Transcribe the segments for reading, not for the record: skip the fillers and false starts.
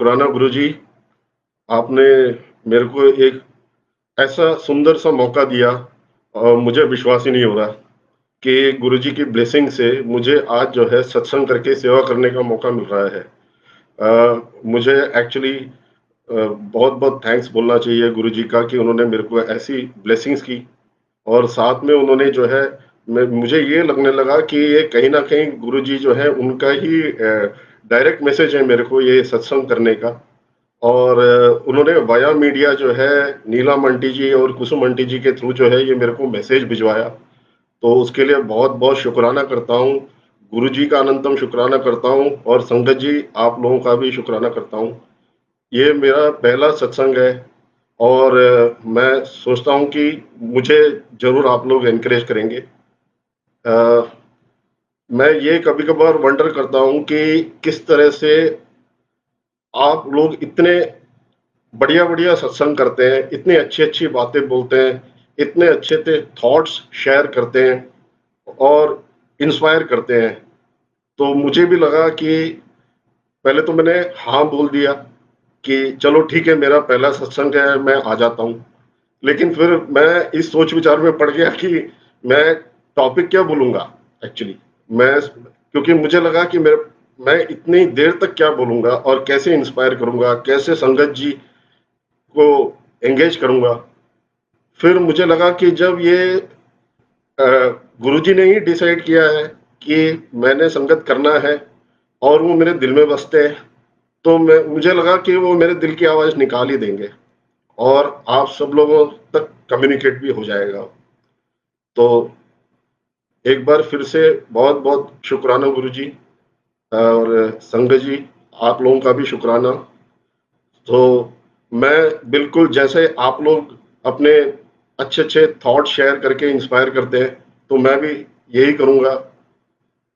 शुक्राना गुरुजी, आपने मेरे को एक ऐसा सुंदर सा मौका दिया और मुझे विश्वास ही नहीं हो रहा कि गुरुजी की ब्लेसिंग से मुझे आज जो है सत्संग करके सेवा करने का मौका मिल रहा है। मुझे एक्चुअली बहुत-बहुत थैंक्स बोलना चाहिए गुरुजी का कि उन्होंने मेरे को ऐसी ब्लेसिंग्स की और साथ में उन्होंने जो है मुझे ये लगने लगा कि ये कहीं न कहीं गुरुजी जो है उनका ही डायरेक्ट मैसेज है मेरे को ये सत्संग करने का। और उन्होंने वाया मीडिया जो है नीलम आंटी जी और कुसुम आंटी जी के थ्रू जो है ये मेरे को मैसेज भिजवाया। तो उसके लिए बहुत-बहुत शुक्राना करता हूँ। गुरुजी का अनंतम शुक्राना करता हूँ और संगत जी आप लोगों का भी शुक्राना करता हूँ। ये मेरा पहला सत्संग है और मैं सोचता हूँ कि मुझे ज़रूर आप लोग एनकरेज करेंगे। मैं ये कभी-कभार वंडर करता हूँ कि किस तरह से आप लोग इतने बढ़िया-बढ़िया सत्संग करते हैं, इतनी अच्छी-अच्छी बातें बोलते हैं, इतने अच्छे थॉट्स शेयर करते हैं और इंस्पायर करते हैं। तो मुझे भी लगा कि पहले तो मैंने हाँ बोल दिया कि चलो ठीक है मेरा पहला सत्संग है, मैं आ जाता हूँ। लेकिन फिर मैं इस सोच विचार में पड़ गया कि मैं टॉपिक क्या बोलूँगा एक्चुअली। मैं क्योंकि मुझे लगा कि मैं इतनी देर तक क्या बोलूँगा और कैसे इंस्पायर करूँगा, कैसे संगत जी को एंगेज करूँगा। फिर मुझे लगा कि जब ये अ, गुरुजी ने ही डिसाइड किया है कि मैंने संगत करना है और वो मेरे दिल में बसते हैं, तो मुझे लगा कि वो मेरे दिल की आवाज़ निकाल ही देंगे और आप सब लोगों तक कम्युनिकेट भी हो जाएगा। तो एक बार फिर से बहुत-बहुत शुक्राना गुरुजी और संगत जी, आप लोगों का भी शुक्राना। तो मैं बिल्कुल जैसे आप लोग अपने अच्छे-अच्छे थॉट शेयर करके इंस्पायर करते हैं, तो मैं भी यही करूँगा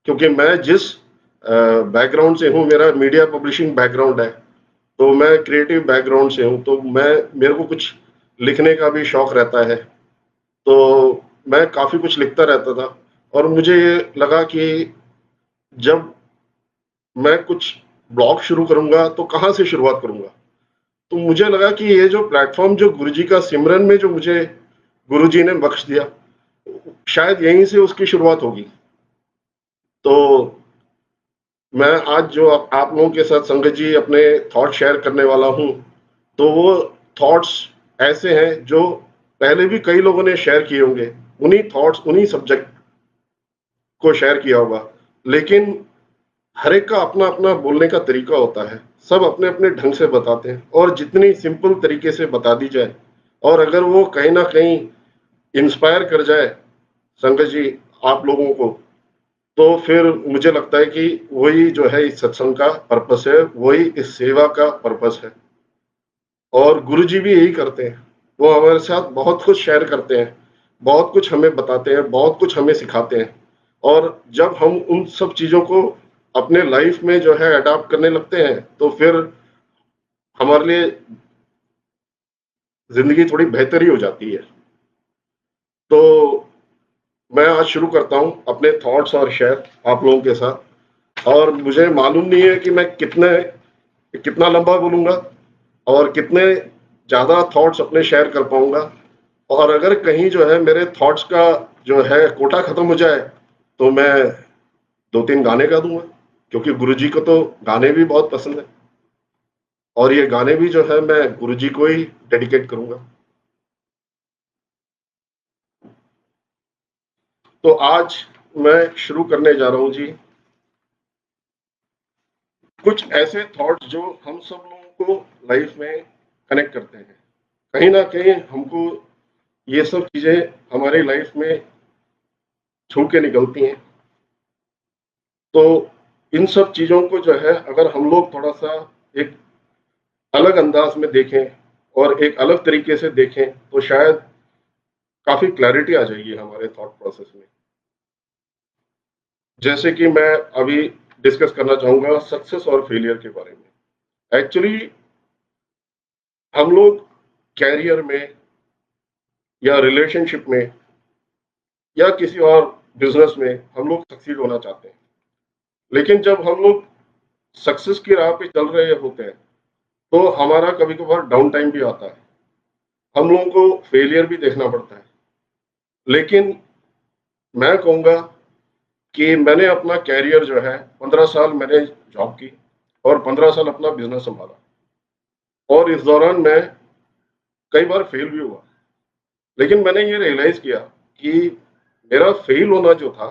क्योंकि मैं जिस बैकग्राउंड से हूँ, मेरा मीडिया पब्लिशिंग बैकग्राउंड है, तो मैं क्रिएटिव बैकग्राउंड से हूँ, तो मेरे को कुछ लिखने का भी शौक रहता है। तो मैं काफ़ी कुछ लिखता रहता था और मुझे ये लगा कि जब मैं कुछ ब्लॉग शुरू करूँगा, तो कहाँ से शुरुआत करूँगा? तो मुझे लगा कि ये जो प्लेटफ़ॉर्म जो गुरुजी का सिमरन में जो मुझे गुरुजी ने बख्श दिया, शायद यहीं से उसकी शुरुआत होगी। तो मैं आज जो आप लोगों के साथ संगत जी अपने थॉट शेयर करने वाला हूँ, तो वो थॉट्स ऐसे हैं जो पहले भी कई लोगों ने शेयर किए होंगे। उन्हीं थॉट्स, उन्हीं सब्जेक्ट को शेयर किया होगा। लेकिन हर एक का अपना-अपना बोलने का तरीका होता है। सब अपने-अपने ढंग से बताते हैं और जितनी सिंपल तरीके से बता दी जाए और अगर वो कहीं न कहीं इंस्पायर कर जाए संगत जी आप लोगों को, तो फिर मुझे लगता है कि वही जो है इस सत्संग का पर्पस है, वही इस सेवा का पर्पस है। और गुरुजी भी यही करते हैं। वो हमारे साथ बहुत कुछ शेयर करते हैं, बहुत कुछ हमें बताते हैं, बहुत कुछ हमें सिखाते हैं। और जब हम उन सब चीज़ों को अपने लाइफ में जो है अडॉप्ट करने लगते हैं, तो फिर हमारे लिए ज़िंदगी थोड़ी बेहतर ही हो जाती है। तो मैं आज शुरू करता हूँ अपने थॉट्स और शेयर आप लोगों के साथ और मुझे मालूम नहीं है कि मैं कितना लंबा बोलूँगा और कितने ज़्यादा थॉट्स अपने शेयर कर पाऊँगा और अगर कहीं जो है मेरे थॉट्स का जो है कोटा खत्म हो जाए, तो मैं 2-3 गाने गा दूँगा, क्योंकि गुरुजी को तो गाने भी बहुत पसंद है और ये गाने भी जो है मैं गुरुजी को ही डेडिकेट करूँगा। तो आज मैं शुरू करने जा रहा हूँ जी, कुछ ऐसे थॉट्स जो हम सब लोगों को लाइफ में कनेक्ट करते हैं। कहीं न कहीं हमको ये सब चीज़ें हमारी लाइफ में छू के निकलती हैं। तो इन सब चीज़ों को जो है अगर हम लोग थोड़ा-सा एक अलग अंदाज़ में देखें और एक अलग तरीके से देखें, तो शायद काफ़ी क्लैरिटी आ जाएगी हमारे थॉट प्रोसेस में। जैसे कि मैं अभी डिस्कस करना चाहूँगा सक्सेस और फेलियर के बारे में। एक्चुअली हम लोग करियर में या रिलेशनशिप में या किसी और बिज़नेस में हम लोग सक्सीड होना चाहते हैं। लेकिन जब हम लोग सक्सेस की राह पे चल रहे होते हैं, तो हमारा कभी कभार डाउन टाइम भी आता है, हम लोगों को फेलियर भी देखना पड़ता है। लेकिन मैं कहूँगा कि मैंने अपना कैरियर जो है 15 साल मैंने जॉब की और 15 साल अपना बिजनेस संभाला, और इस दौरान मैं कई बार फेल भी हुआ। लेकिन मैंने ये रियलाइज किया कि मेरा फेल होना जो था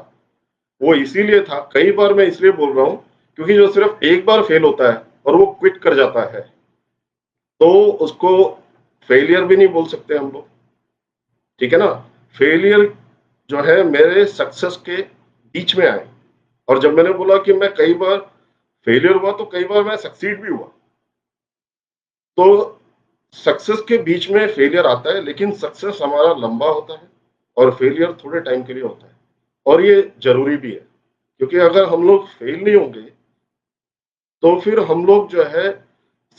वो इसीलिए था, कई बार मैं इसलिए बोल रहा हूँ क्योंकि जो सिर्फ एक बार फेल होता है और वो क्विट कर जाता है, तो उसको फेलियर भी नहीं बोल सकते हम लोग, ठीक है ना। फेलियर जो है मेरे सक्सेस के बीच में आए, और जब मैंने बोला कि मैं कई बार फेलियर हुआ तो कई बार मैं सक्सीड भी हुआ। तो सक्सेस के बीच में फेलियर आता है, लेकिन सक्सेस हमारा लंबा होता है और फेलियर थोड़े टाइम के लिए होता है, और ये जरूरी भी है, क्योंकि अगर हम लोग फेल नहीं होंगे तो फिर हम लोग जो है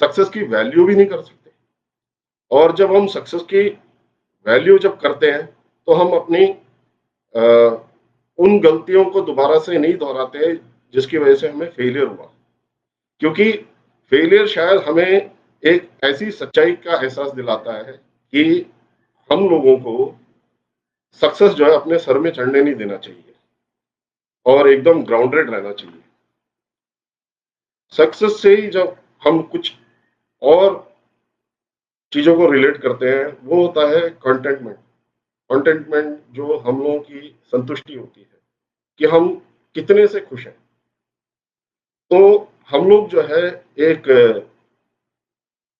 सक्सेस की वैल्यू भी नहीं कर सकते। और जब हम सक्सेस की वैल्यू जब करते हैं तो हम अपनी अ, उन गलतियों को दोबारा से नहीं दोहराते जिसकी वजह से हमें फेलियर हुआ, क्योंकि फेलियर शायद हमें एक ऐसी सच्चाई का एहसास दिलाता है कि हम लोगों को सक्सेस जो है अपने सर में चढ़ने नहीं देना चाहिए और एकदम ग्राउंडेड रहना चाहिए। सक्सेस से ही जब हम कुछ और चीजों को रिलेट करते हैं वो होता है कंटेंटमेंट। कंटेंटमेंट जो हम लोगों की संतुष्टि होती है कि हम कितने से खुश हैं। तो हम लोग जो है एक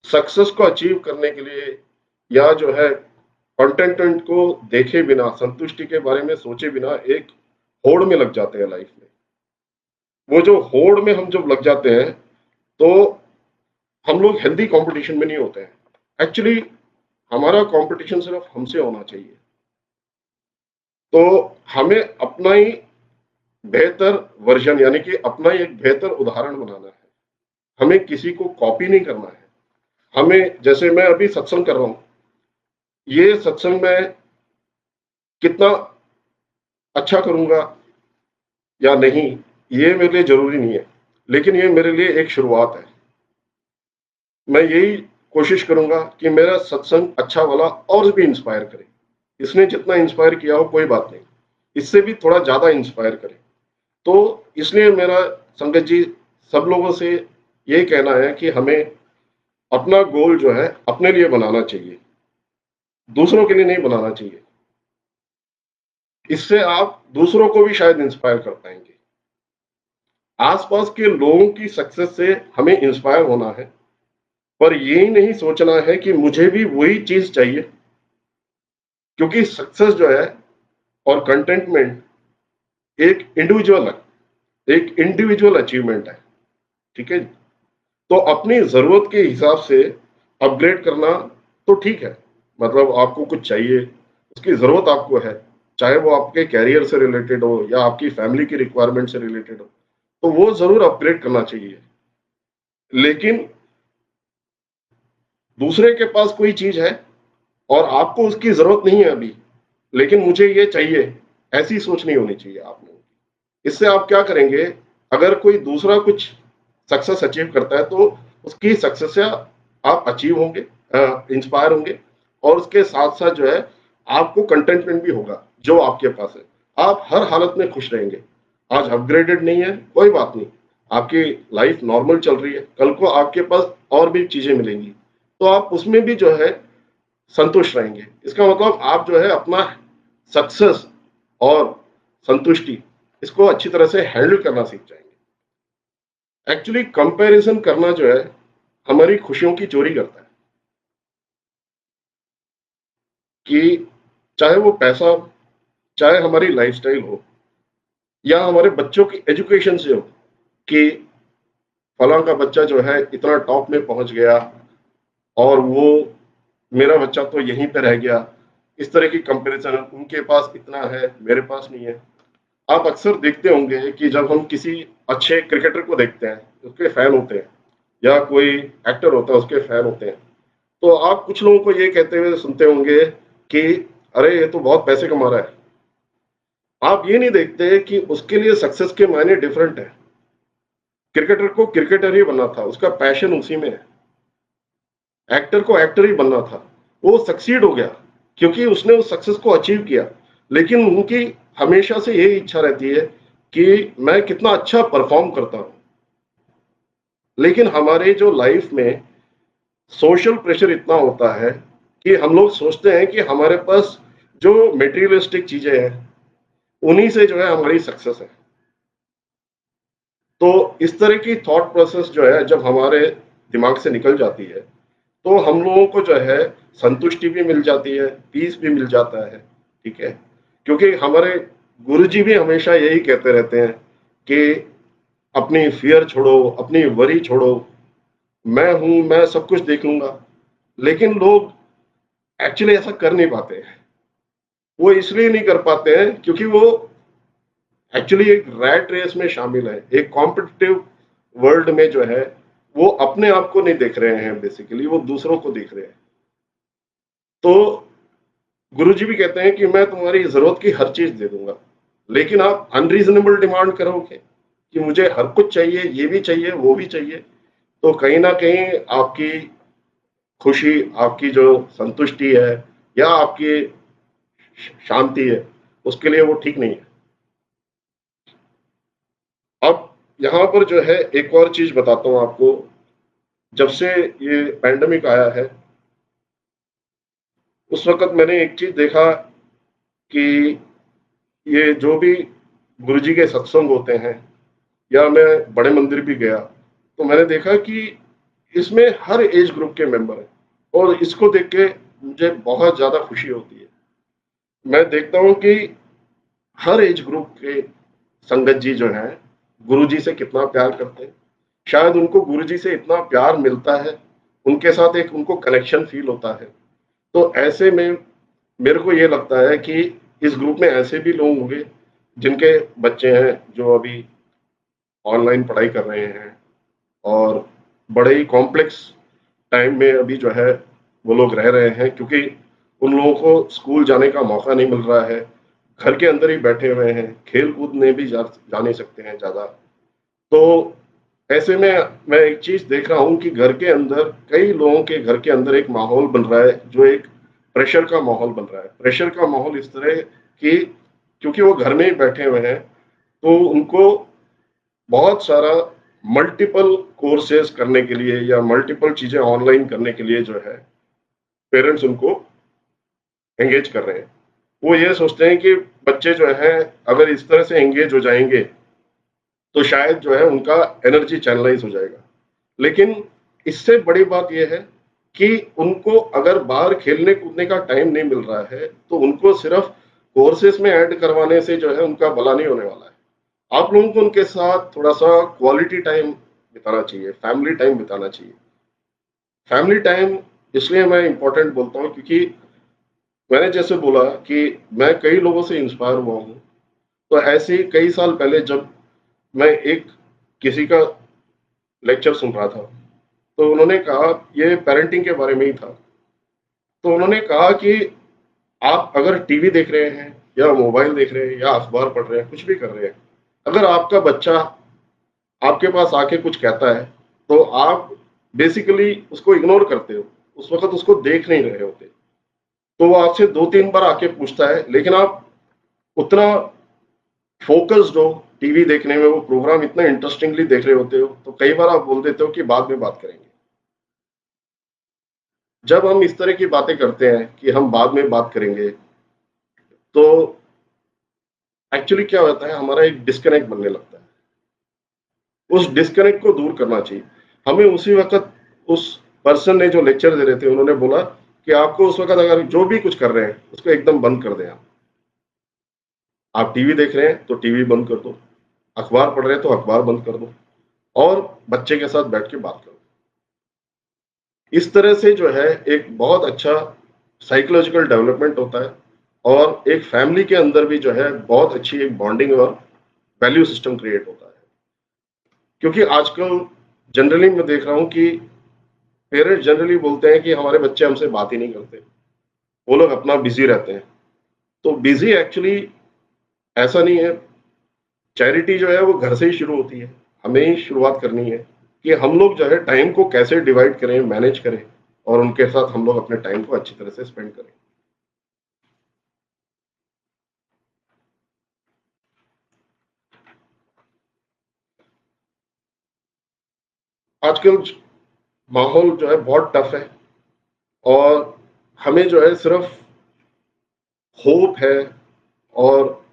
सक्सेस को अचीव करने के लिए, या जो है कंटेंटमेंट को देखे बिना, संतुष्टि के बारे में सोचे बिना एक होड़ में लग जाते हैं लाइफ में। वो जो होड़ में हम जब लग जाते हैं तो हम लोग हेल्दी कंपटीशन में नहीं होते हैं एक्चुअली। हमारा कंपटीशन सिर्फ हमसे होना चाहिए। तो हमें अपना ही बेहतर वर्जन, यानी कि अपना ही एक बेहतर उदाहरण बनाना है। हमें किसी को कॉपी नहीं करना है। हमें, जैसे मैं अभी सत्संग कर रहा हूं, ये सत्संग में कितना अच्छा करूंगा या नहीं ये मेरे लिए जरूरी नहीं है, लेकिन ये मेरे लिए एक शुरुआत है। मैं यही कोशिश करूंगा कि मेरा सत्संग अच्छा वाला और भी इंस्पायर करे। इसने जितना इंस्पायर किया हो कोई बात नहीं, इससे भी थोड़ा ज्यादा इंस्पायर करे। तो इसलिए मेरा, संगत जी, सब लोगों से यही कहना है कि हमें अपना गोल जो है अपने लिए बनाना चाहिए, दूसरों के लिए नहीं बनाना चाहिए। इससे आप दूसरों को भी शायद इंस्पायर कर पाएंगे। आसपास के लोगों की सक्सेस से हमें इंस्पायर होना है, पर यही नहीं सोचना है कि मुझे भी वही चीज चाहिए, क्योंकि सक्सेस जो है और कंटेंटमेंट एक इंडिविजुअल है, एक इंडिविजुअल अचीवमेंट है, ठीक है। तो अपनी जरूरत के हिसाब से अपग्रेड करना तो ठीक है, मतलब आपको कुछ चाहिए, उसकी जरूरत आपको है, चाहे वो आपके कैरियर से रिलेटेड हो या आपकी फैमिली की रिक्वायरमेंट से रिलेटेड हो, तो वो जरूर अपग्रेड करना चाहिए। लेकिन दूसरे के पास कोई चीज है और आपको उसकी जरूरत नहीं है अभी, लेकिन मुझे ये चाहिए, ऐसी सोच नहीं होनी चाहिए आप लोगों की। इससे आप क्या करेंगे, अगर कोई दूसरा कुछ सक्सेस अचीव करता है तो उसकी सक्सेस से आप अचीव होंगे, इंस्पायर होंगे, और उसके साथ साथ जो है आपको कंटेंटमेंट भी होगा जो आपके पास है। आप हर हालत में खुश रहेंगे। आज अपग्रेडेड नहीं है कोई बात नहीं, आपकी लाइफ नॉर्मल चल रही है, कल को आपके पास और भी चीजें मिलेंगी तो आप उसमें भी जो है संतुष्ट रहेंगे। इसका मतलब आप जो है अपना सक्सेस और संतुष्टि, इसको अच्छी तरह से हैंडल करना सीख जाएंगे। एक्चुअली कंपैरिजन करना जो है हमारी खुशियों की चोरी करता है, कि चाहे वो पैसा हो, चाहे हमारी लाइफस्टाइल हो, या हमारे बच्चों की एजुकेशन से हो, कि फलां का बच्चा जो है इतना टॉप में पहुंच गया और वो, मेरा बच्चा तो यहीं पे रह गया। इस तरह की कंपैरिजन, उनके पास इतना है मेरे पास नहीं है। आप अक्सर देखते होंगे कि जब हम किसी अच्छे क्रिकेटर को देखते हैं, उसके फैन होते हैं, या कोई एक्टर होता है उसके फैन होते हैं, तो आप कुछ लोगों को ये कहते हुए सुनते होंगे कि अरे ये तो बहुत पैसे कमा रहा है। आप ये नहीं देखते कि उसके लिए सक्सेस के मायने डिफरेंट है। क्रिकेटर को क्रिकेटर ही बनना था, उसका पैशन उसी में है। एक्टर को एक्टर ही बनना था, वो सक्सीड हो गया क्योंकि उसने उस सक्सेस को अचीव किया। लेकिन उनकी हमेशा से यही इच्छा रहती है कि मैं कितना अच्छा परफॉर्म करता हूं। लेकिन हमारे जो लाइफ में सोशल प्रेशर इतना होता है कि हम लोग सोचते हैं कि हमारे पास जो मेटीरियलिस्टिक चीजें हैं उन्हीं से जो है हमारी सक्सेस है। तो इस तरह की थॉट प्रोसेस जो है जब हमारे दिमाग से निकल जाती है तो हम लोगों को जो है संतुष्टि भी मिल जाती है, पीस भी मिल जाता है। ठीक है, क्योंकि हमारे गुरुजी भी हमेशा यही कहते रहते हैं कि अपनी फियर छोड़ो, अपनी वरी छोड़ो, मैं हूं, मैं सब कुछ देख लूंगा। लेकिन लोग एक्चुअली ऐसा कर नहीं पाते हैं। वो इसलिए नहीं कर पाते हैं क्योंकि वो एक्चुअली एक रैट रेस में शामिल है, एक कॉम्पिटिटिव वर्ल्ड में जो है वो अपने आप को नहीं देख रहे हैं, बेसिकली वो दूसरों को देख रहे हैं। तो गुरुजी भी कहते हैं कि मैं तुम्हारी जरूरत की हर चीज दे दूंगा, लेकिन आप अनरीजनेबल डिमांड करोगे कि मुझे हर कुछ चाहिए, ये भी चाहिए, वो भी चाहिए, तो कहीं ना कहीं आपकी खुशी, आपकी जो संतुष्टि है या आपकी शांति है, उसके लिए वो ठीक नहीं है। अब यहाँ पर जो है एक और चीज बताता हूँ आपको। जब से ये पैंडेमिक आया है उस वक्त मैंने एक चीज देखा कि ये जो भी गुरुजी के सत्संग होते हैं या मैं बड़े मंदिर भी गया तो मैंने देखा कि इसमें हर एज ग्रुप के मेंबर हैं, और इसको देख के मुझे बहुत ज्यादा खुशी होती है। मैं देखता हूँ कि हर एज ग्रुप के संगत जी जो हैं गुरुजी से कितना प्यार करते हैं। शायद उनको गुरुजी से इतना प्यार मिलता है, उनके साथ एक उनको कनेक्शन फील होता है। तो ऐसे में मेरे को ये लगता है कि इस ग्रुप में ऐसे भी लोग होंगे जिनके बच्चे हैं जो अभी ऑनलाइन पढ़ाई कर रहे हैं और बड़े ही कॉम्प्लेक्स टाइम में अभी जो है वो लोग रह रहे हैं, क्योंकि उन लोगों को स्कूल जाने का मौका नहीं मिल रहा है, घर के अंदर ही बैठे हुए हैं, खेल कूद में भी जा नहीं सकते हैं ज़्यादा। तो ऐसे में मैं एक चीज देख रहा हूँ कि घर के अंदर कई लोगों के घर के अंदर एक माहौल बन रहा है जो एक प्रेशर का माहौल बन रहा है। प्रेशर का माहौल इस तरह कि क्योंकि वो घर में ही बैठे हुए हैं तो उनको बहुत सारा मल्टीपल कोर्सेज करने के लिए या मल्टीपल चीजें ऑनलाइन करने के लिए जो है पेरेंट्स उनको एंगेज कर रहे हैं। वो ये सोचते हैं कि बच्चे जो है अगर इस तरह से एंगेज हो जाएंगे तो शायद जो है उनका एनर्जी चैनलाइज हो जाएगा। लेकिन इससे बड़ी बात यह है कि उनको अगर बाहर खेलने कूदने का टाइम नहीं मिल रहा है तो उनको सिर्फ कोर्सेज में ऐड करवाने से जो है उनका भला नहीं होने वाला है। आप लोगों को उनके साथ थोड़ा सा क्वालिटी टाइम बिताना चाहिए, फैमिली टाइम बिताना चाहिए। फैमिली टाइम इसलिए मैं इंपॉर्टेंट बोलता हूँ क्योंकि मैंने जैसे बोला कि मैं कई लोगों से इंस्पायर हुआ हूँ। तो ऐसे ही कई साल पहले जब मैं एक किसी का लेक्चर सुन रहा था तो उन्होंने कहा, ये पेरेंटिंग के बारे में ही था, तो उन्होंने कहा कि आप अगर टीवी देख रहे हैं या मोबाइल देख रहे हैं या अखबार पढ़ रहे हैं, कुछ भी कर रहे हैं, अगर आपका बच्चा आपके पास आके कुछ कहता है तो आप बेसिकली उसको इग्नोर करते हो, उस वक्त उसको देख नहीं रहे होते। तो वो आपसे 2-3 बार आके पूछता है, लेकिन आप उतना फोकस्ड हो टीवी देखने में, वो प्रोग्राम इतना इंटरेस्टिंगली देख रहे होते हो, तो कई बार आप बोल देते हो कि बाद में बात करेंगे। जब हम इस तरह की बातें करते हैं कि हम बाद में बात करेंगे तो एक्चुअली क्या होता है, हमारा एक डिस्कनेक्ट बनने लगता है। उस डिस्कनेक्ट को दूर करना चाहिए हमें। उसी वक्त उस पर्सन ने जो लेक्चर दे रहे थे उन्होंने बोला कि आपको उस वक्त अगर जो भी कुछ कर रहे हैं उसको एकदम बंद कर दें। आप टीवी देख रहे हैं तो टीवी बंद कर दो, अखबार पढ़ रहे हैं तो अखबार बंद कर दो, और बच्चे के साथ बैठ के बात करो। इस तरह से जो है एक बहुत अच्छा साइकोलॉजिकल डेवलपमेंट होता है, और एक फैमिली के अंदर भी जो है बहुत अच्छी एक बॉन्डिंग और वैल्यू सिस्टम क्रिएट होता है। क्योंकि आजकल जनरली मैं देख रहा हूँ कि पेरेंट्स जनरली बोलते हैं कि हमारे बच्चे हमसे बात ही नहीं करते, वो लोग अपना बिजी रहते हैं। तो बिजी एक्चुअली ऐसा नहीं है। चैरिटी जो है वो घर से ही शुरू होती है। हमें ही शुरुआत करनी है कि हम लोग जो है टाइम को कैसे डिवाइड करें, मैनेज करें। और उनके साथ हम लोग अपने टाइम को अच्छी तरह से स्पेंड करें। आजकल माहौल जो है बहुत टफ है, और हमें जो है सिर्फ होप है और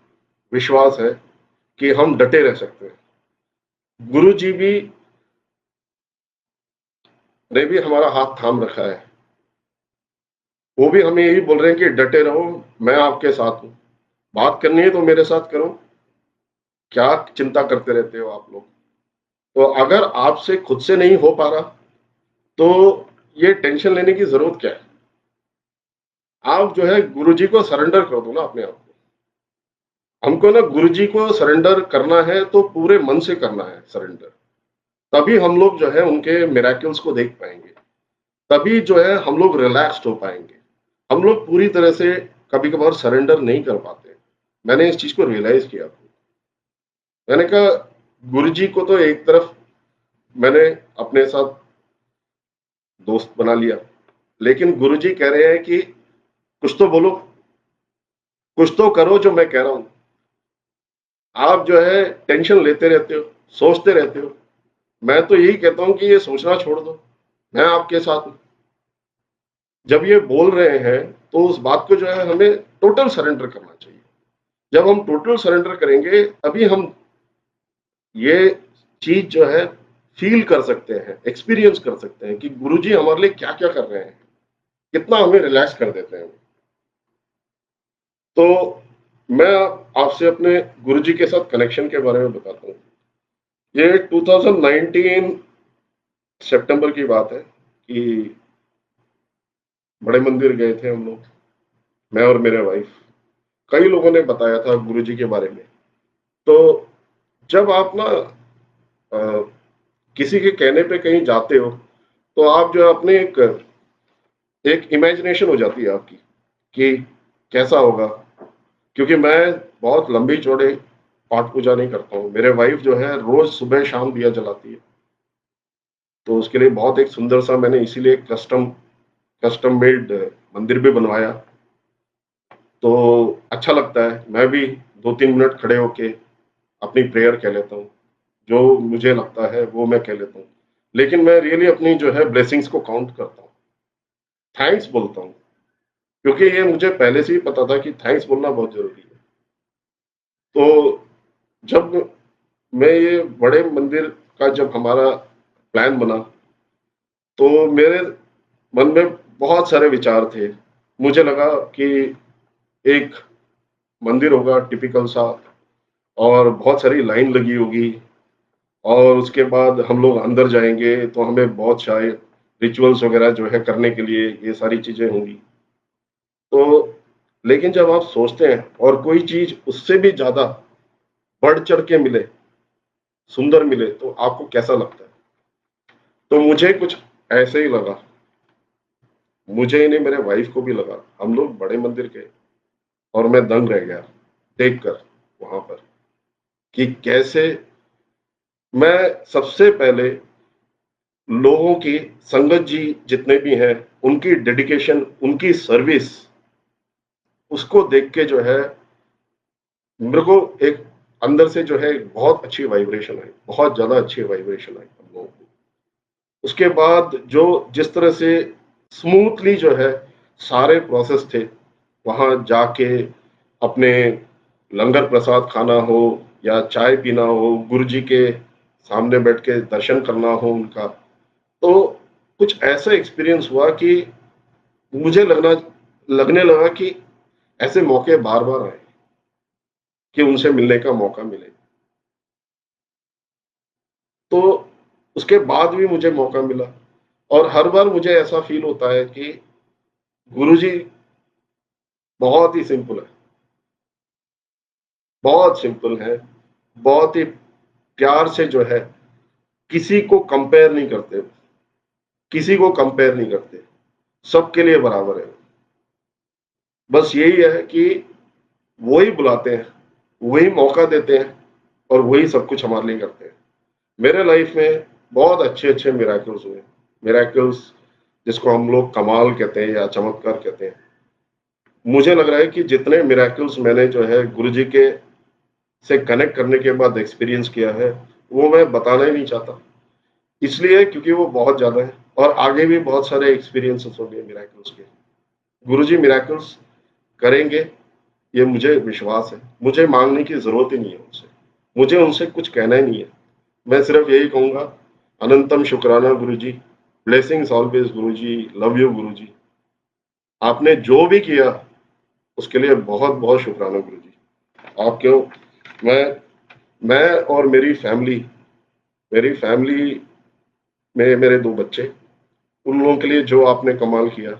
विश्वास है कि हम डटे रह सकते हैं। गुरु जी भी ने भी हमारा हाथ थाम रखा है। वो भी हमें यही बोल रहे हैं कि डटे रहो, मैं आपके साथ हूँ। बात करनी है तो मेरे साथ करो, क्या चिंता करते रहते हो आप लोग। तो अगर आपसे खुद से नहीं हो पा रहा, तो ये टेंशन लेने की जरूरत क्या है। आप जो है गुरु जी को सरेंडर कर दो ना अपने आप को। हमको ना गुरु जी को सरेंडर करना है तो पूरे मन से करना है सरेंडर। तभी हम लोग जो है उनके मिराकल्स को देख पाएंगे, तभी जो है हम लोग रिलैक्स्ड हो पाएंगे। हम लोग पूरी तरह से कभी कभार सरेंडर नहीं कर पाते। मैंने इस चीज को रियलाइज किया। मैंने कहा गुरु जी को तो एक तरफ मैंने अपने साथ दोस्त बना लिया, लेकिन गुरु जी कह रहे हैं कि कुछ तो बोलो, कुछ तो करो जो मैं कह रहा हूं। आप जो है टेंशन लेते रहते हो, सोचते रहते हो। मैं तो यही कहता हूं कि ये सोचना छोड़ दो, मैं आपके साथ हूं। जब ये बोल रहे हैं तो उस बात को जो है हमें टोटल सरेंडर करना चाहिए। जब हम टोटल सरेंडर करेंगे तभी हम ये चीज जो है फील कर सकते हैं, एक्सपीरियंस कर सकते हैं कि गुरुजी हमारे लिए क्या क्या कर रहे हैं, कितना हमें रिलैक्स कर देते हैं। तो मैं आपसे अपने गुरुजी के साथ कनेक्शन के बारे में बताता हूँ। ये 2019 सितंबर की बात है कि बड़े मंदिर गए थे हम लोग, मैं और मेरे वाइफ। कई लोगों ने बताया था गुरुजी के बारे में। तो जब आप ना अ, किसी के कहने पे कहीं जाते हो, तो आप जो है अपने एक इमेजिनेशन हो जाती है आपकी कि कैसा होगा। क्योंकि मैं बहुत लंबी चौड़े पाठ पूजा नहीं करता हूँ। मेरे वाइफ जो है रोज सुबह शाम दिया जलाती है, तो उसके लिए बहुत एक सुंदर सा मैंने इसीलिए कस्टम कस्टम मेड मंदिर भी बनवाया। तो अच्छा लगता है, मैं भी 2-3 मिनट खड़े होके अपनी प्रेयर कह लेता हूँ। जो मुझे लगता है वो मैं कह लेता हूँ, लेकिन मैं रियली अपनी जो है ब्लेसिंग्स को काउंट करता हूँ, थैंक्स बोलता हूँ। क्योंकि ये मुझे पहले से ही पता था कि थैंक्स बोलना बहुत जरूरी है। तो जब मैं ये बड़े मंदिर का जब हमारा प्लान बना, तो मेरे मन में बहुत सारे विचार थे। मुझे लगा कि एक मंदिर होगा टिपिकल सा, और बहुत सारी लाइन लगी होगी, और उसके बाद हम लोग अंदर जाएंगे तो हमें बहुत शायद रिचुअल्स वगैरह जो है करने के लिए ये सारी चीजें होंगी। तो लेकिन जब आप सोचते हैं और कोई चीज उससे भी ज्यादा बढ़ चढ़ के मिले, सुंदर मिले, तो आपको कैसा लगता है। तो मुझे कुछ ऐसे ही लगा। मुझे ही नहीं, मेरे वाइफ को भी लगा। हम लोग बड़े मंदिर गए और मैं दंग रह गया देख कर वहां पर कि कैसे मैं सबसे पहले लोगों की, संगत जी जितने भी हैं, उनकी डेडिकेशन, उनकी सर्विस, उसको देख के जो है मेरे को एक अंदर से जो है बहुत अच्छी वाइब्रेशन आई, बहुत ज्यादा अच्छी वाइब्रेशन आई हम लोगों को। उसके बाद जो जिस तरह से स्मूथली जो है सारे प्रोसेस थे, वहां जाके अपने लंगर प्रसाद खाना हो या चाय पीना हो, गुरु जी के सामने बैठ के दर्शन करना हो उनका, तो कुछ ऐसा एक्सपीरियंस हुआ कि मुझे लगने लगा कि ऐसे मौके बार बार आए कि उनसे मिलने का मौका मिले। तो उसके बाद भी मुझे मौका मिला, और हर बार मुझे ऐसा फील होता है कि गुरुजी बहुत ही सिंपल है, बहुत सिंपल है, बहुत ही प्यार से जो है किसी को कंपेयर नहीं करते, किसी को कंपेयर नहीं करते, सबके लिए बराबर है। बस यही है कि वही बुलाते हैं, वही मौका देते हैं, और वही सब कुछ हमारे लिए करते हैं। मेरे लाइफ में बहुत अच्छे अच्छे मिराकल्स हुए, मिराकल्स जिसको हम लोग कमाल कहते हैं या चमत्कार कहते हैं। मुझे लग रहा है कि जितने मिरेकल्स मैंने जो है गुरुजी के से कनेक्ट करने के बाद एक्सपीरियंस किया है, वो मैं बताना ही नहीं चाहता। इसलिए क्योंकि वो बहुत ज़्यादा है और आगे भी बहुत सारे एक्सपीरियंसेस होंगे मिरेकल्स के। गुरुजी मिरेकल्स करेंगे, ये मुझे विश्वास है। मुझे माँगने की ज़रूरत ही नहीं है उनसे। मुझे उनसे कुछ कहना ही नहीं है। मैं सिर्फ़ यही कहूँगा, अनंतम शुक्राना Guruji, blessings always Guruji, love you Guruji. आपने जो भी किया, उसके लिए बहुत-बहुत शुक्राना गुरुजी। आप क्यों मैं मैं और मेरी फैमिली में मेरे 2 बच्चे, उन लोगों के लिए जो आपने कमाल किया,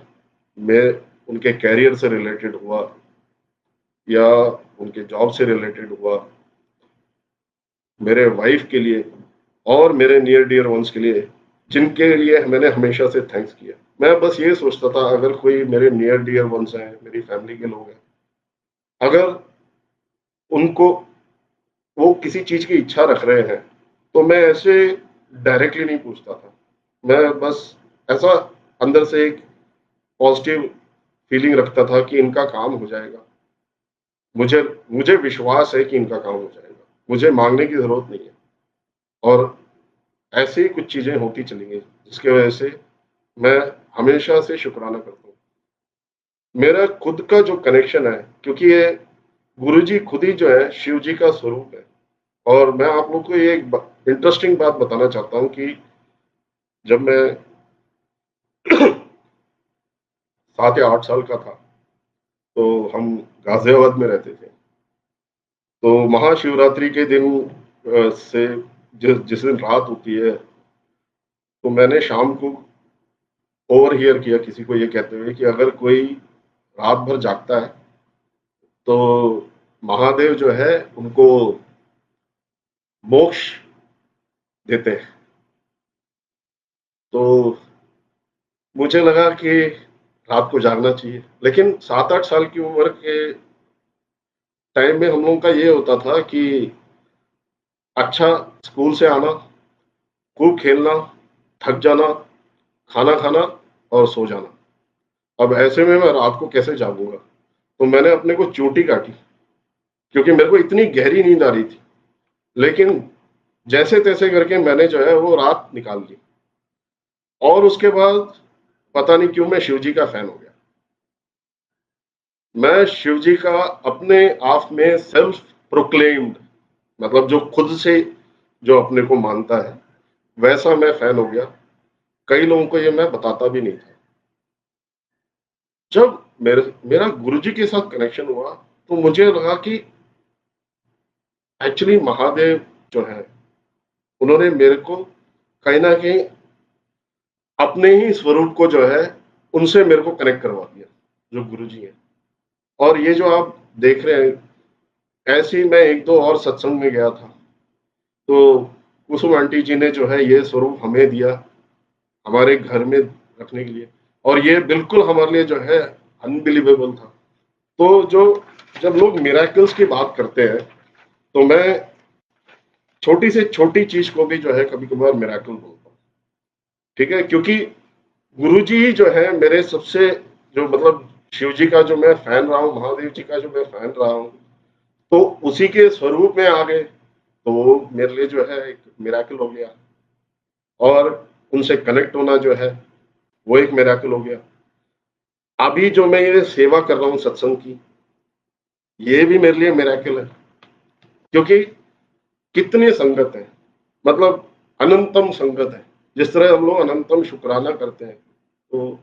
मैं उनके करियर से रिलेटेड हुआ या उनके जॉब से रिलेटेड हुआ, मेरे वाइफ के लिए और मेरे नियर डियर वंस के लिए, जिनके लिए मैंने हमेशा से थैंक्स किया। मैं बस ये सोचता था अगर कोई मेरे नियर डियर वंस हैं, मेरी फैमिली के लोग हैं, अगर उनको वो किसी चीज़ की इच्छा रख रहे हैं, तो मैं ऐसे डायरेक्टली नहीं पूछता था। मैं बस ऐसा अंदर से एक पॉजिटिव फीलिंग रखता था कि इनका काम हो जाएगा। मुझे मुझे विश्वास है कि इनका काम हो जाएगा। मुझे माँगने की ज़रूरत नहीं है और ऐसे ही कुछ चीज़ें होती चली गई, जिसकी वजह से मैं हमेशा से शुक्राना करता हूँ। मेरा खुद का जो कनेक्शन है, क्योंकि ये गुरुजी खुद ही जो है शिव जी का स्वरूप है और मैं आप लोग को ये एक ब इंटरेस्टिंग बात बताना चाहता हूँ कि जब मैं 7 या 8 साल का था, तो हम गाज़ियाबाद में रहते थे। तो महाशिवरात्रि के दिन से जिस दिन रात होती है, तो मैंने शाम को ओवरहियर किया किसी को ये कहते हुए कि अगर कोई रात भर जागता है, तो महादेव जो है उनको मोक्ष देते हैं। तो मुझे लगा कि रात को जागना चाहिए, लेकिन 7-8 साल की उम्र के टाइम में हम लोगों का ये होता था कि अच्छा स्कूल से आना, खूब खेलना, थक जाना, खाना खाना और सो जाना। अब ऐसे में मैं रात को कैसे जागूँगा? तो मैंने अपने को चोटी काटी, क्योंकि मेरे को इतनी गहरी नींद आ रही थी। लेकिन जैसे-तैसे करके मैंने जो है वो रात निकाल ली और उसके बाद पता नहीं क्यों मैं शिव जी का फ़ैन हो गया। मैं शिव जी का अपने आप में सेल्फ प्रोक्लेम्ड, मतलब जो खुद से जो अपने को मानता है, वैसा मैं फ़ैन हो गया। कई लोगों को ये मैं बताता भी नहीं था। जब मेरा गुरुजी के साथ कनेक्शन हुआ, तो मुझे लगा कि एक्चुअली महादेव जो हैं, उन्होंने मेरे को कहीं न कहीं अपने ही स्वरूप को जो है, उनसे मेरे को कनेक्ट करवा दिया, जो गुरुजी हैं। और ये जो आप देख रहे हैं, ऐसे ही मैं 1-2 और सत्संग में गया था, तो कुसुम आंटी जी ने जो है ये स्वरूप हमें दिया, हमारे घर में रखने के लिए, और ये बिल्कुल हमारे लिए जो है अनबिलीवेबल था। तो जो जब लोग मिरेकल्स की बात करते हैं, तो मैं छोटी से छोटी चीज़ को भी जो है कभी-कभार मिरेकल बोलता हूँ, ठीक है? क्योंकि गुरुजी ही जो है मेरे सबसे जो मतलब शिव जी का जो मैं फैन रहा हूँ, महादेव जी का जो मैं फैन रहा हूँ, तो उसी के स्वरूप में आ गए, तो वो मेरे लिए जो है एक मिरेकल हो गया और उनसे कनेक्ट होना जो है, वो एक मिरेकल हो गया। अभी जो मैं ये सेवा कर रहा हूँ सत्संग की, ये भी मेरे लिए मिरेकल है, क्योंकि कितनी संगत है, मतलब अनंतम संगत है। जिस तरह हम लोग अनंतम शुक्राना करते हैं, तो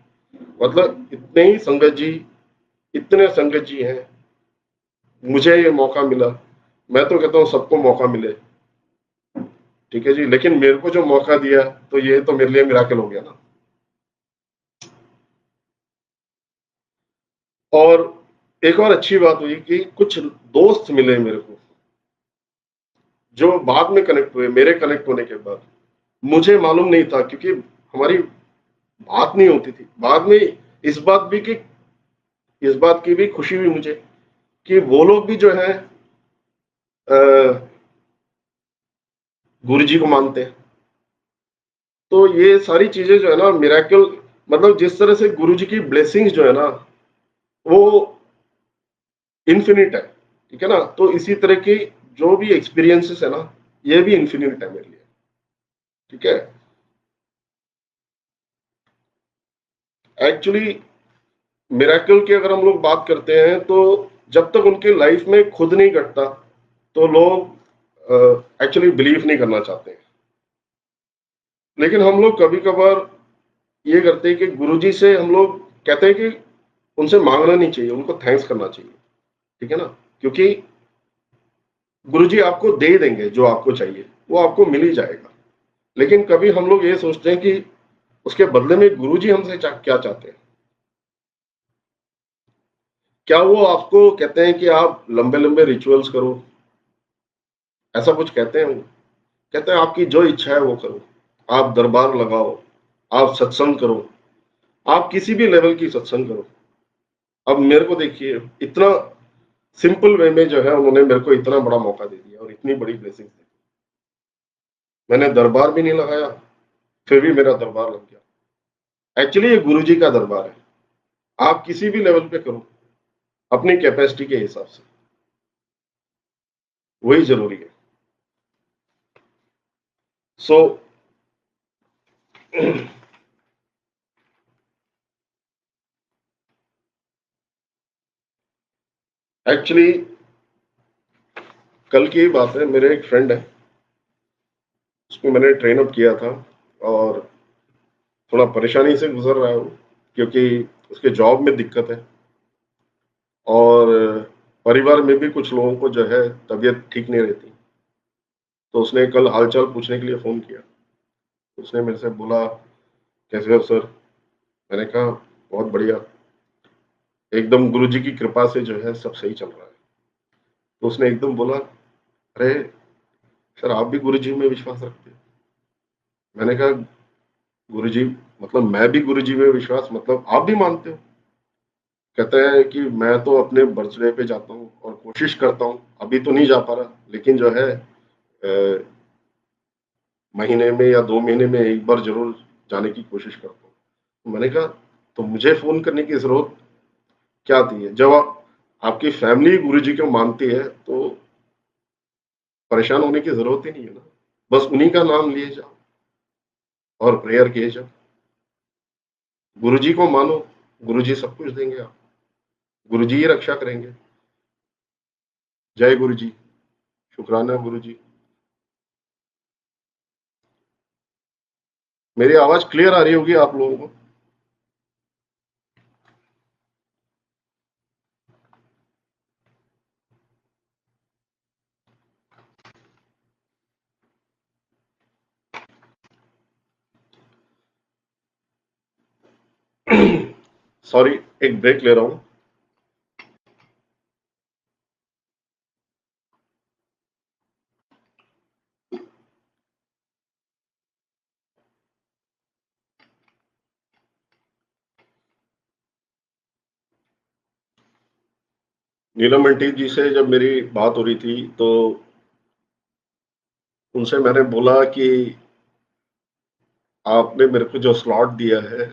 मतलब इतने संगत जी हैं, मुझे ये मौका मिला। मैं तो कहता हूँ सबको मौका मिले, ठीक है जी, लेकिन मेरे को जो मौका दिया, तो ये तो मेरे लिए मिराकल हो गया ना। और एक और अच्छी बात हुई कि कुछ दोस्त मिले मेरे को, जो बाद में कनेक्ट हुए, मेरे कनेक्ट होने के बाद। मुझे मालूम नहीं था, क्योंकि हमारी बात नहीं होती थी। बाद में इस बात भी कि इस बात की भी खुशी हुई मुझे कि वो लोग भी जो है गुरु जी को मानते हैं। तो ये सारी चीजें जो है ना मिरेकल, मतलब जिस तरह से गुरु जी की ब्लेसिंग्स जो है ना, वो इन्फिनिट है, ठीक है ना? तो इसी तरह की जो भी एक्सपीरियंसेस है ना, ये भी इन्फिनिट है मेरे लिए, ठीक है? एक्चुअली मिरेकल की अगर हम लोग बात करते हैं, तो जब तक उनकी लाइफ में खुद नहीं घटता, तो लोग एक्चुअली बिलीव नहीं करना चाहते हैं। लेकिन हम लोग कभी-कभार ये करते हैं कि गुरुजी से हम लोग कहते हैं कि उनसे माँगना नहीं चाहिए, उनको थैंक्स करना चाहिए, ठीक है ना? क्योंकि गुरुजी आपको दे देंगे जो आपको चाहिए, वो आपको मिल ही जाएगा। लेकिन कभी हम लोग ये सोचते हैं कि उसके बदले में गुरुजी हमसे क्या चाहते हैं? क्या वो आपको कहते हैं कि आप लंबे-लंबे रिचुअल्स करो, ऐसा कुछ कहते हैं वो? कहते हैं आपकी जो इच्छा है वो करो, आप दरबार लगाओ, आप सत्संग करो, आप किसी भी लेवल की सत्संग करो। अब मेरे को देखिए, इतना सिंपल वे में जो है उन्होंने मेरे को इतना बड़ा मौका दे दिया और इतनी बड़ी ब्लेसिंग दी। मैंने दरबार भी नहीं लगाया, फिर भी मेरा दरबार लग गया। एक्चुअली ये गुरुजी का दरबार है, आप किसी भी लेवल पे करो, अपनी कैपेसिटी के हिसाब से, वही ज़रूरी है। सो एक्चुअली कल की ही बात है, मेरे एक फ्रेंड है, उसको मैंने ट्रेन अप किया था और थोड़ा परेशानी से गुज़र रहा है वो, क्योंकि उसके जॉब में दिक्कत है और परिवार में भी कुछ लोगों को जो है तबीयत ठीक नहीं रहती। तो उसने कल हाल-चाल पूछने के लिए फ़ोन किया। उसने मेरे से बोला, "कैसे हो सर?" मैंने कहा, "बहुत बढ़िया, एकदम गुरुजी की कृपा से जो है सब सही चल रहा है।" तो उसने एकदम बोला, "अरे! सर आप भी गुरुजी में विश्वास रखते हो?" मैंने कहा, "गुरुजी मतलब मैं भी गुरुजी में विश्वास मतलब आप भी मानते हो?" कहता है कि मैं तो अपने बर्थडे पे जाता हूँ और कोशिश करता हूँ, अभी तो नहीं जा पा रहा, लेकिन जो है महीने में या 2 महीने में 1 बार ज़रूर जाने की कोशिश करता हूँ। तो मैंने कहा, "तो मुझे फ़ोन करने की ज़रूरत क्या थी? जब आपकी फैमिली गुरुजी को मानती है, तो परेशान होने की ज़रूरत ही नहीं है ना। बस उन्हीं का नाम लिए जाओ और प्रेयर किए जाओ। गुरुजी को मानो, गुरुजी सब कुछ देंगे आपको, गुरुजी ही रक्षा करेंगे। जय गुरुजी, शुकराना गुरुजी।" मेरी आवाज़ क्लियर आ रही होगी आप लोगों को? सॉरी, एक ब्रेक ले रहा हूँ। नीलम आंटी जी से जब मेरी बात हो रही थी, तो उनसे मैंने बोला कि आपने मेरे को जो स्लॉट दिया है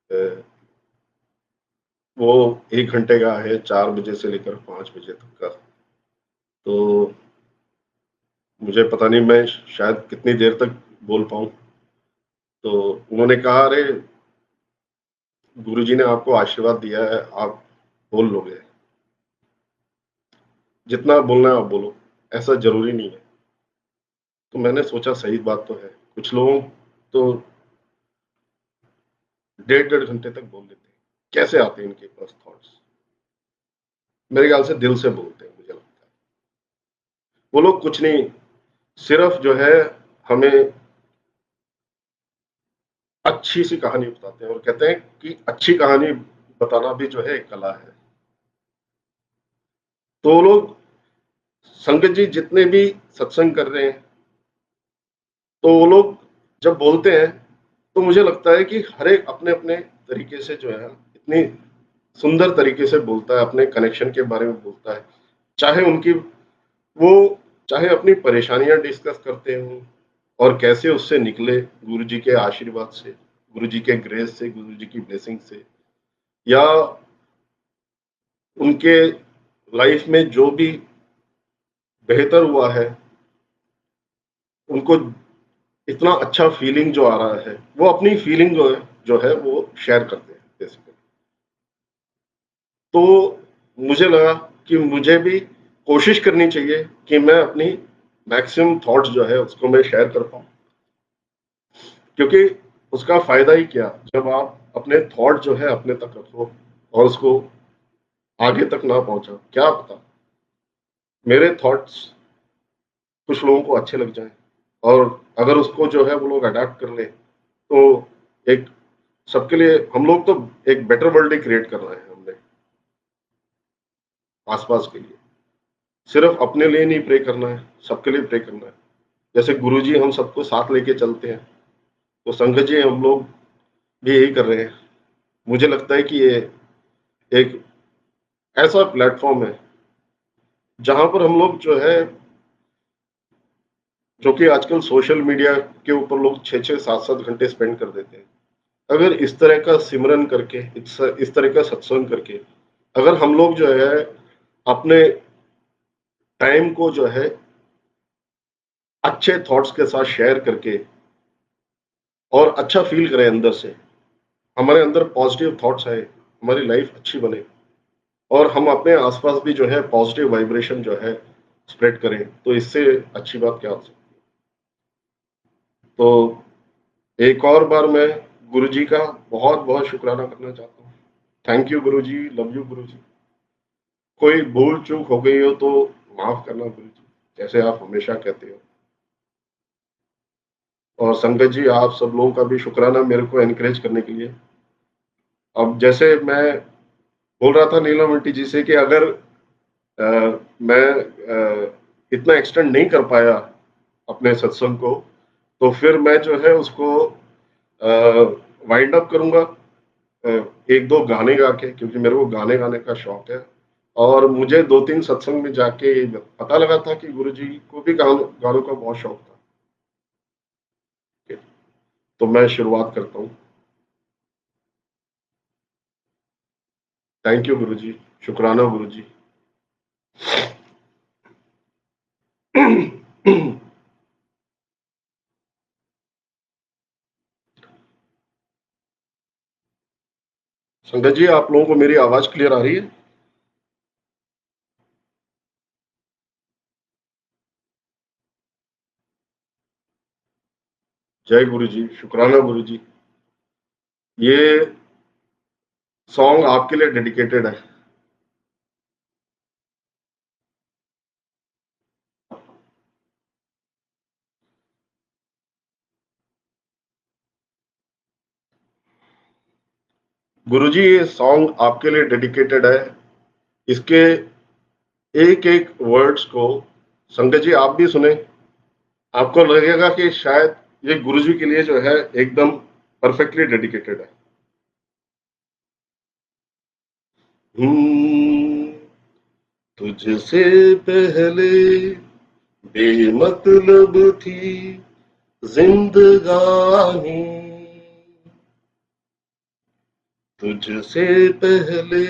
अ, वो 1 घंटे का है, 4 बजे से लेकर 5 बजे तक का। तो मुझे पता नहीं मैं शायद कितनी देर तक बोल पाऊँ। तो उन्होंने कहा, "अरे! गुरुजी ने आपको आशीर्वाद दिया है, आप बोल लोगे। जितना बोलना है आप बोलो, ऐसा ज़रूरी नहीं है।" तो मैंने सोचा सही बात तो है। कुछ लोग तो डेढ़-डेढ़ घंटे तक बोल लेते हैं। कैसे आते हैं इनके पास थॉट्स? मेरे ख्याल से दिल से बोलते हैं, मुझे लगता है। वो लोग कुछ नहीं, सिर्फ़ जो है हमें अच्छी-सी कहानी बताते हैं और कहते हैं कि अच्छी कहानी बताना भी जो है एक कला है। तो वो लोग संगत जी जितने भी सत्संग कर रहे हैं, तो वो लोग जब बोलते हैं, तो मुझे लगता है कि हर एक अपने-अपने तरीके से जो है, इतनी सुंदर तरीके से बोलता है, अपने कनेक्शन के बारे में बोलता है। चाहे उनकी वो चाहे अपनी परेशानियाँ डिस्कस करते हों और कैसे उससे निकले गुरुजी के आशीर्वाद से, गुरुजी के ग्रेस से, गुरुजी की ब्लेसिंग से, या उनके लाइफ में जो भी बेहतर हुआ है, उनको इतना अच्छा फीलिंग जो आ रहा है, वो अपनी फीलिंग जो है वो शेयर करते हैं बेसिकली। तो मुझे लगा कि मुझे भी कोशिश करनी चाहिए कि मैं अपनी मैक्सिमम थॉट्स जो है उसको मैं शेयर कर पाऊँ, क्योंकि उसका फायदा ही क्या, जब आप अपने थॉट जो है अपने तक रखो और उसको आगे तक ना पहुंचा, क्या पता मेरे थॉट्स कुछ लोगों को अच्छे लग जाएं, और अगर उसको जो है वो लोग अडेप्ट कर ले, तो एक सबके लिए हम लोग तो एक बेटर वर्ल्ड ही क्रिएट कर रहे हैं हमने आसपास के लिए। सिर्फ अपने लिए नहीं प्रे करना है, सबके लिए प्रे करना है। जैसे गुरुजी हम सबको साथ लेके चलते हैं, तो संगत जी हम लोग भी यही कर रहे हैं। मुझे लगता है कि ये एक ऐसा प्लेटफॉर्म है जहां पर हम लोग जो है, जो कि आजकल सोशल मीडिया के ऊपर लोग 6-6 7-7 घंटे स्पेंड कर देते हैं, अगर इस तरह का सिमरन करके, इस तरह का सत्संग करके, अगर हम लोग जो है अपने टाइम को जो है अच्छे थॉट्स के साथ शेयर करके और अच्छा फील करें अंदर से, हमारे अंदर पॉजिटिव थॉट्स आए, हमारी लाइफ अच्छी बने, और हम अपने आसपास भी जो है पॉजिटिव वाइब्रेशन जो है स्प्रेड करें, तो इससे अच्छी बात क्या हो सकती है। तो एक और बार मैं गुरुजी का बहुत बहुत शुक्राना करना चाहता हूँ। Thank you Guruji, love you Guruji. कोई भूल चूक हो गई हो तो माफ करना गुरुजी, जैसे आप हमेशा कहते हो। और संगत जी, आप सब लोगों का भी शुक्राना मेरे को एनकरेज करने के लिए। अब जैसे मैं बोल रहा था नीलम आंटी जी से कि अगर मैं इतना एक्सटेंड नहीं कर पाया अपने सत्संग को, तो फिर मैं जो है उसको वाइंड अप करूंगा एक दो गाने गा के, क्योंकि मेरे को गाने गाने का शौक है। और मुझे 2-3 सत्संग में जाके पता लगा था कि गुरुजी को भी गानों का बहुत शौक था। तो मैं शुरुआत करता हूँ। थैंक यू गुरुजी, शुक्राना गुरुजी। संगत जी, आप लोगों को मेरी आवाज क्लियर आ रही है? जय गुरुजी, शुक्राना गुरुजी। ये सॉन्ग आपके लिए डेडिकेटेड है। गुरुजी, ये सॉन्ग आपके लिए डेडिकेटेड है। इसके एक एक वर्ड्स को संगत जी आप भी सुने, आपको लगेगा कि शायद ये गुरुजी के लिए जो है एकदम परफेक्टली डेडिकेटेड है। हम्म, तुझसे पहले बेमतलब थी जिंदगानी, तुझसे पहले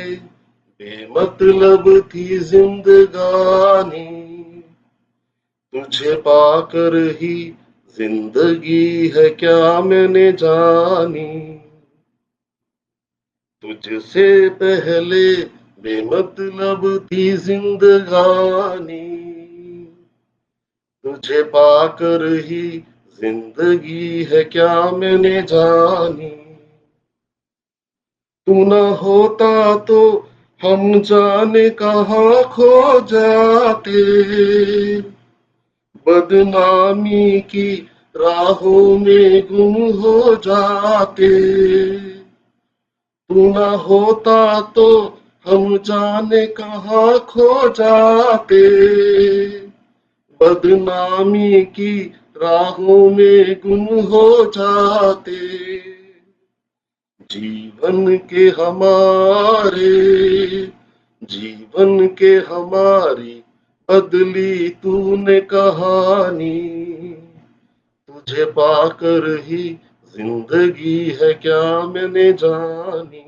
बेमतलब थी जिंदगानी, तुझे पाकर ही जिंदगी है क्या मैंने जानी, तुझसे पहले बेमतलब थी जिंदगानी, तुझे पाकर ही जिंदगी है क्या मैंने जानी, तू न होता तो हम जाने कहाँ खो जाते, बदनामी की राहों में गुम हो जाते, तू न होता तो हम जाने कहाँ खो जाते, बदनामी की राहों में गुम हो जाते, जीवन के हमारे, जीवन के हमारी बदली तूने कहानी, तुझे पाकर ही जिंदगी है क्या मैंने जानी,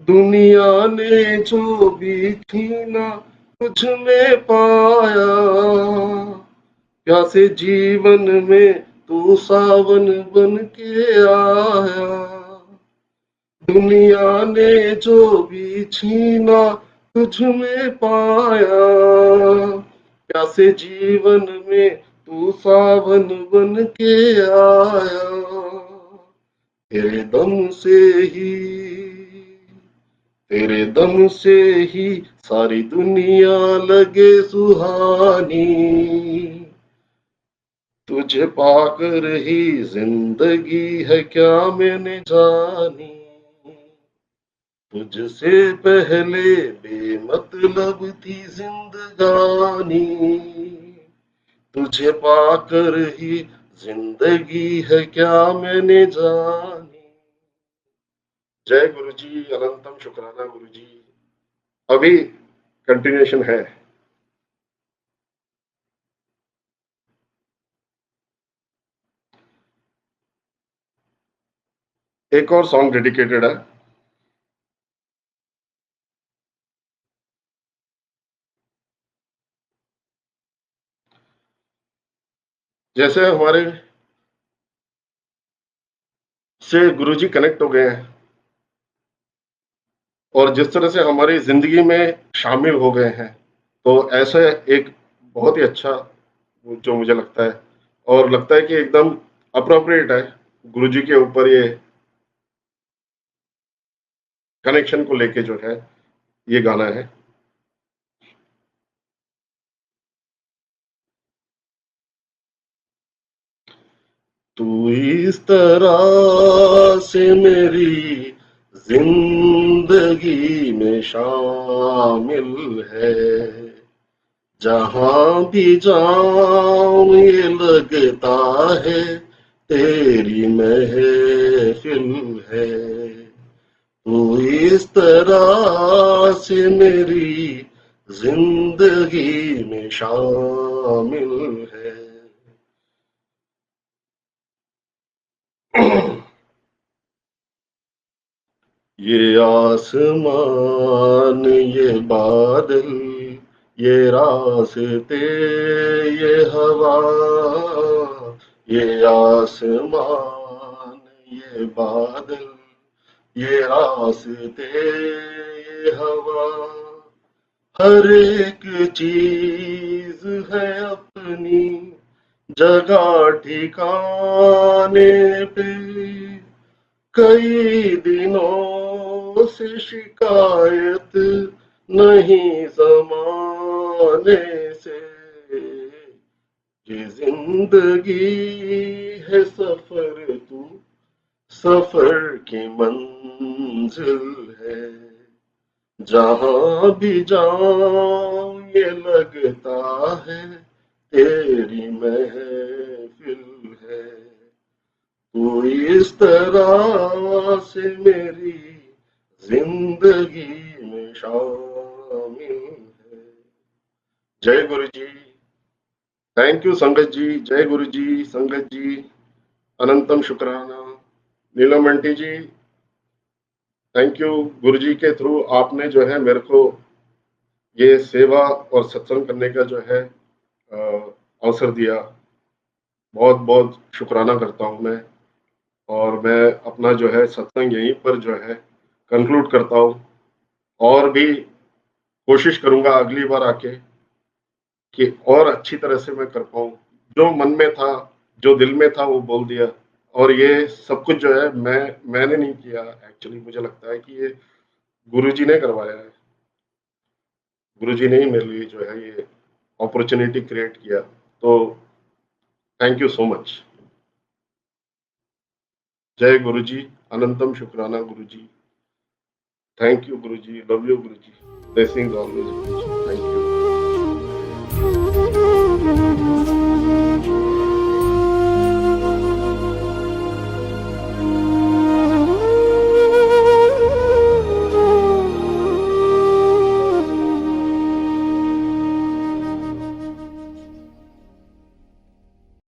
दुनिया ने जो भी छीना तुझ में पाया, प्यासे जीवन में तू सावन बन के आया, दुनिया ने जो भी छीना तुझ में पाया, प्यासे जीवन में तू सावन बन के आया, तेरे दम से ही तेरे दम से ही सारी दुनिया लगे सुहानी, तुझे पाकर ही जिंदगी है क्या मैंने जानी, तुझसे पहले बेमतलब थी जिंदगानी, तुझे पाकर ही जिंदगी है क्या मैंने जानी। जय गुरु जी, अनंतम शुक्राना गुरु जी। अभी कंटिन्यूएशन है। एक और सॉन्ग डेडिकेटेड है। जैसे हमारे से गुरुजी कनेक्ट हो गए हैं और जिस तरह से हमारी जिंदगी में शामिल हो गए हैं, तो ऐसा एक बहुत ही अच्छा जो मुझे लगता है, और लगता है कि एकदम अप्रोप्रिएट है गुरुजी के ऊपर ये कनेक्शन को लेके जो है ये गाना है। तू इस तरह से मेरी जिंदगी में शामिल है, जहां भी जाऊं ये लगता है तेरी महफिल है, तू इस तरह से मेरी जिंदगी में शामिल है। ये आसमान, ये बादल, ये रास्ते, ये हवा, ये आसमान, ये बादल, ये रास्ते, ये हवा, हर एक चीज है अपनी जगह ठिकाने पे, कई दिनों से शिकायत नहीं जमाने से, ये जिंदगी है सफर, तू सफर की मंजिल है, जहां भी जाऊं ये लगता है तेरी महफिल है, तू इस तरह से मेरी जिंदगी में शामिल है। जय गुरु जी। थैंक यू संगत जी। जय गुरु जी, संगत जी, अनंतम शुक्राना। नीलम आंटी जी, थैंक यू। गुरु जी के थ्रू आपने जो है मेरे को ये सेवा और सत्संग करने का जो है अवसर दिया। बहुत बहुत शुक्राना करता हूँ मैं, और मैं अपना जो है सत्संग यहीं पर जो है कंक्लूड करता हूँ, और भी कोशिश करूंगा अगली बार आके कि और अच्छी तरह से मैं कर पाऊँ। जो मन में था, जो दिल में था वो बोल दिया, और ये सब कुछ जो है मैंने नहीं किया। एक्चुअली मुझे लगता है कि ये गुरुजी ने करवाया है, गुरुजी ने ही मेरे लिए जो है ये अपॉर्चुनिटी क्रिएट किया। तो थैंक यू सो मच। जय गुरु जी, अनंतम शुक्राना गुरु जी। Thank you Guru ji, love you Guru ji, blessings always Guru ji, thank you.